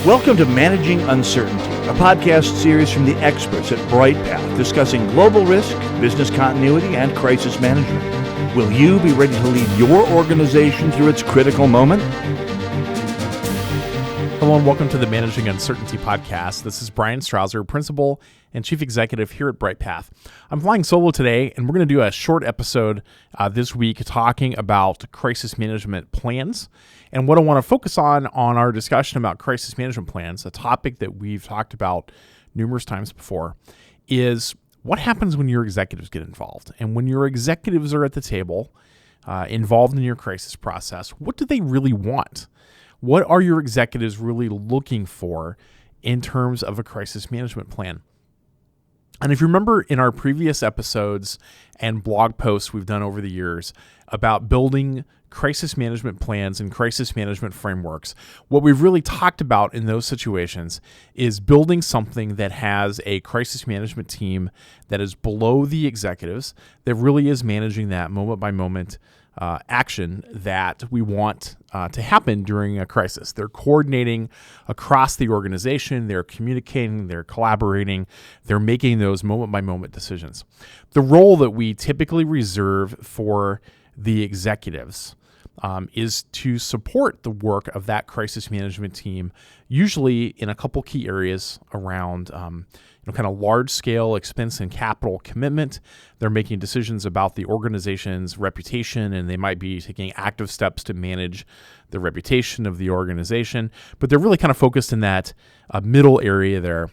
Welcome to Managing Uncertainty, a podcast series from the experts at Bryghtpath discussing global risk, business continuity, and crisis management. Will you be ready to lead your organization through its critical moment? Hello and welcome to the Managing Uncertainty podcast. This is Bryan Strawser, Principal and Chief Executive here at Bryghtpath. I'm flying solo today, and we're going to do a short episode this week talking about crisis management plans. And what I want to focus on our discussion about crisis management plans, a topic that we've talked about numerous times before, is what happens when your executives get involved. And when your executives are at the table, involved in your crisis process, what do they really want? What are your executives really looking for in terms of a crisis management plan? And if you remember in our previous episodes and blog posts we've done over the years about building crisis management plans and crisis management frameworks, what we've really talked about in those situations is building something that has a crisis management team that is below the executives, that really is managing that moment by moment action that we want to happen during a crisis. They're coordinating across the organization, they're communicating, they're collaborating, they're making those moment-by-moment decisions. The role that we typically reserve for the executives is to support the work of that crisis management team, usually in a couple key areas around kind of large-scale expense and capital commitment. They're making decisions about the organization's reputation, and they might be taking active steps to manage the reputation of the organization. But they're really kind of focused in that middle area there.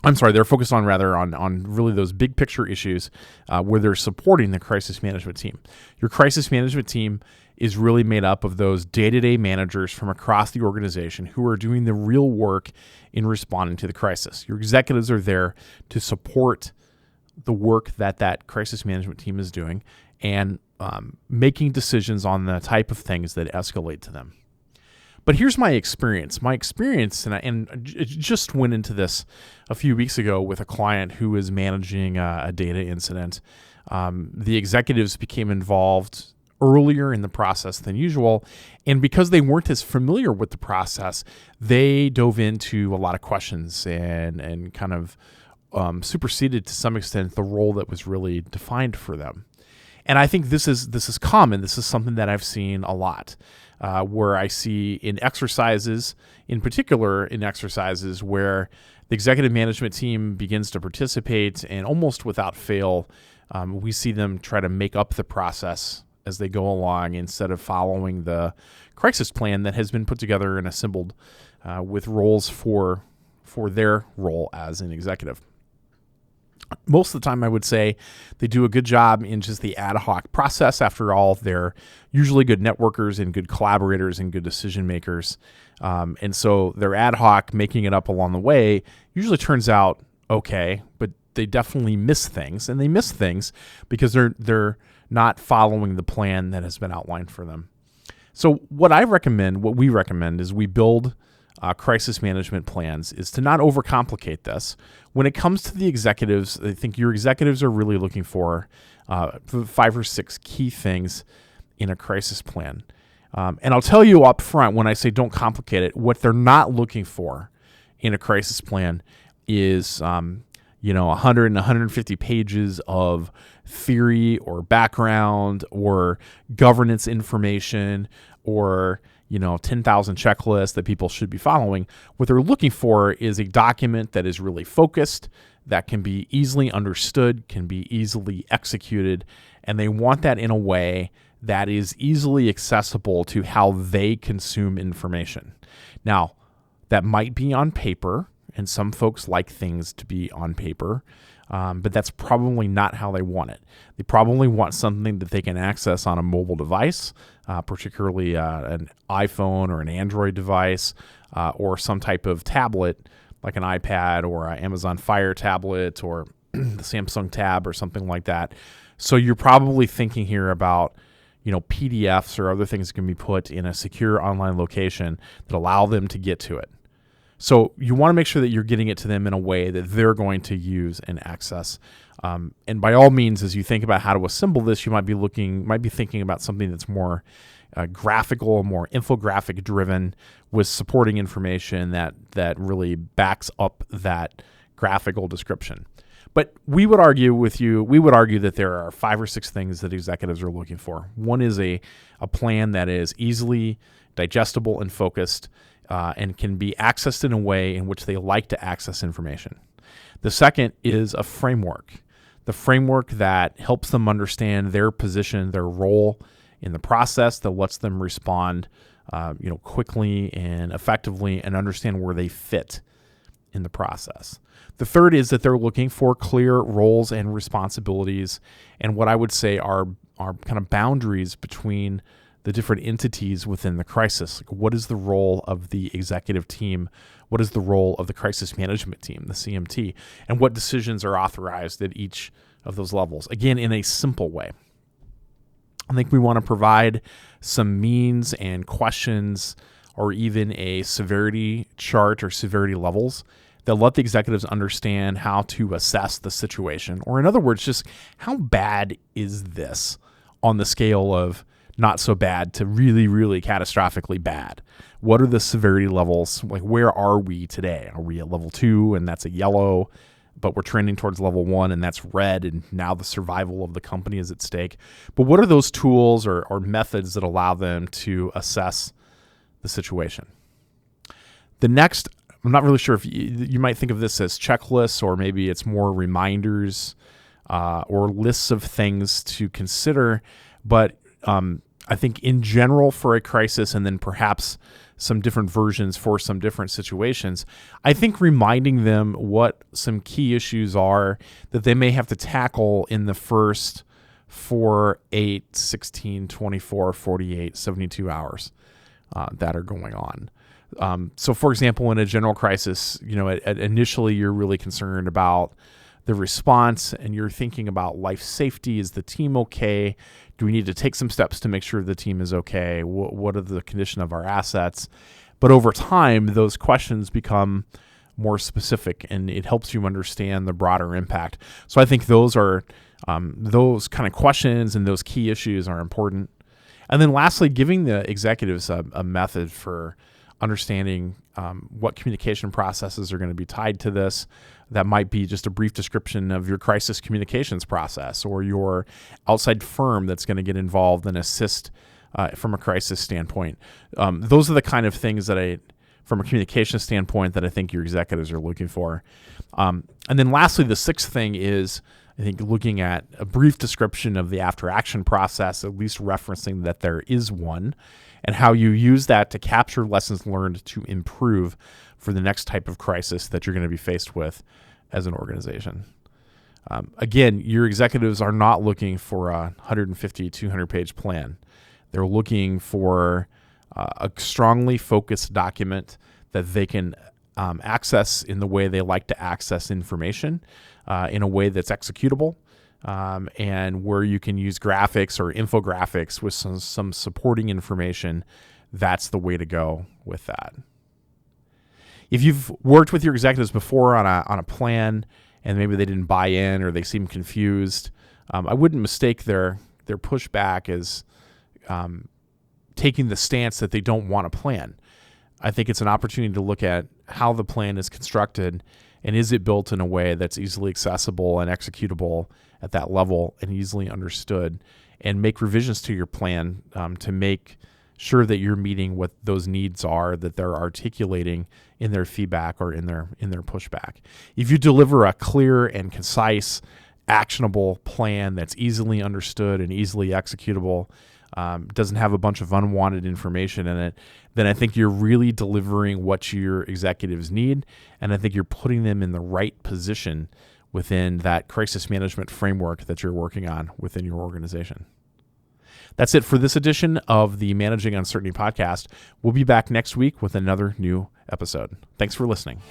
They're focused on really those big picture issues where they're supporting the crisis management team. Your crisis management team is really made up of those day-to-day managers from across the organization who are doing the real work in responding to the crisis. Your executives are there to support the work that crisis management team is doing and making decisions on the type of things that escalate to them. But here's my experience. And I just went into this a few weeks ago with a client who was managing a data incident. The executives became involved earlier in the process than usual, and because they weren't as familiar with the process, they dove into a lot of questions and kind of superseded to some extent the role that was really defined for them. And I think this is common. This is something that I've seen a lot. Where I see in exercises, in particular in exercises where the executive management team begins to participate, and almost without fail, we see them try to make up the process as they go along instead of following the crisis plan that has been put together and assembled with roles for their role as an executive. Most of the time, I would say they do a good job in just the ad hoc process. After all, they're usually good networkers and good collaborators and good decision makers. And so their ad hoc, making it up along the way, usually turns out okay, but they definitely miss things. And they miss things because they're not following the plan that has been outlined for them. So what we recommend is we build crisis management plans is to not overcomplicate this. When it comes to the executives, I think your executives are really looking for 5 or 6 key things in a crisis plan. And I'll tell you up front, when I say don't complicate it, what they're not looking for in a crisis plan is 100 and 150 pages of theory or background or governance information or 10,000 checklists that people should be following. What they're looking for is a document that is really focused, that can be easily understood, can be easily executed, and they want that in a way that is easily accessible to how they consume information. Now, that might be on paper, and some folks like things to be on paper, but that's probably not how they want it. They probably want something that they can access on a mobile device, particularly an iPhone or an Android device, or some type of tablet like an iPad or an Amazon Fire tablet or the Samsung Tab or something like that. So you're probably thinking here about PDFs or other things that can be put in a secure online location that allow them to get to it. So you want to make sure that you're getting it to them in a way that they're going to use and access. And by all means, as you think about how to assemble this, you might be thinking about something that's more graphical, more infographic driven, with supporting information that really backs up that graphical description. But we would argue that there are 5 or 6 things that executives are looking for. One is a plan that is easily digestible and focused, and can be accessed in a way in which they like to access information. The second is a framework. The framework that helps them understand their position, their role in the process, that lets them respond quickly and effectively and understand where they fit in the process. The third is that they're looking for clear roles and responsibilities and what I would say are kind of boundaries between the different entities within the crisis. Like, what is the role of the executive team? What is the role of the crisis management team, the CMT? And what decisions are authorized at each of those levels? Again, in a simple way. I think we want to provide some means and questions or even a severity chart or severity levels that let the executives understand how to assess the situation. Or in other words, just how bad is this on the scale of not so bad to really, really catastrophically bad? What are the severity levels? Like, where are we today? Are we at level 2 and that's a yellow, but we're trending towards level 1 and that's red, and now the survival of the company is at stake? But what are those tools or methods that allow them to assess the situation? The next, I'm not really sure if you might think of this as checklists, or maybe it's more reminders or lists of things to consider. But I think in general for a crisis, and then perhaps some different versions for some different situations, I think reminding them what some key issues are that they may have to tackle in the first 4, 8, 16, 24, 48, 72 hours that are going on. So for example, in a general crisis, initially you're really concerned about the response and you're thinking about life safety. Is the team okay? Do we need to take some steps to make sure the team is okay? What are the condition of our assets? But over time, those questions become more specific and it helps you understand the broader impact. So I think those are those kind of questions and those key issues are important. And then lastly, giving the executives a method for understanding what communication processes are going to be tied to this. That might be just a brief description of your crisis communications process or your outside firm that's going to get involved and assist from a crisis standpoint. Those are the kind of things that from a communication standpoint, that I think your executives are looking for. And then lastly, the sixth thing is, I think, looking at a brief description of the after action process, at least referencing that there is one, and how you use that to capture lessons learned to improve for the next type of crisis that you're going to be faced with as an organization. Again, your executives are not looking for a 150, 200-page plan. They're looking for a strongly focused document that they can access in the way they like to access information, in a way that's executable, and where you can use graphics or infographics with some supporting information. That's the way to go with that. If you've worked with your executives before on a plan and maybe they didn't buy in or they seem confused, I wouldn't mistake their pushback as taking the stance that they don't want a plan. I think it's an opportunity to look at how the plan is constructed and is it built in a way that's easily accessible and executable at that level and easily understood, and make revisions to your plan to make sure that you're meeting what those needs are that they're articulating in their feedback or in their pushback. If you deliver a clear and concise, actionable plan that's easily understood and easily executable, doesn't have a bunch of unwanted information in it, then I think you're really delivering what your executives need, and I think you're putting them in the right position within that crisis management framework that you're working on within your organization. That's it for this edition of the Managing Uncertainty podcast. We'll be back next week with another new episode. Thanks for listening.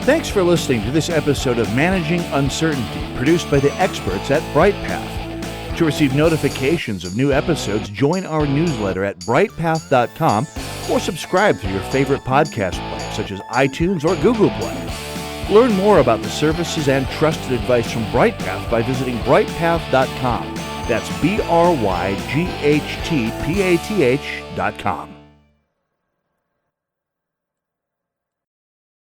Thanks for listening to this episode of Managing Uncertainty, produced by the experts at Bryghtpath. To receive notifications of new episodes, join our newsletter at bryghtpath.com or subscribe through your favorite podcast player, such as iTunes or Google Play. Learn more about the services and trusted advice from Bryghtpath by visiting bryghtpath.com. That's BRYGHTPATH.com.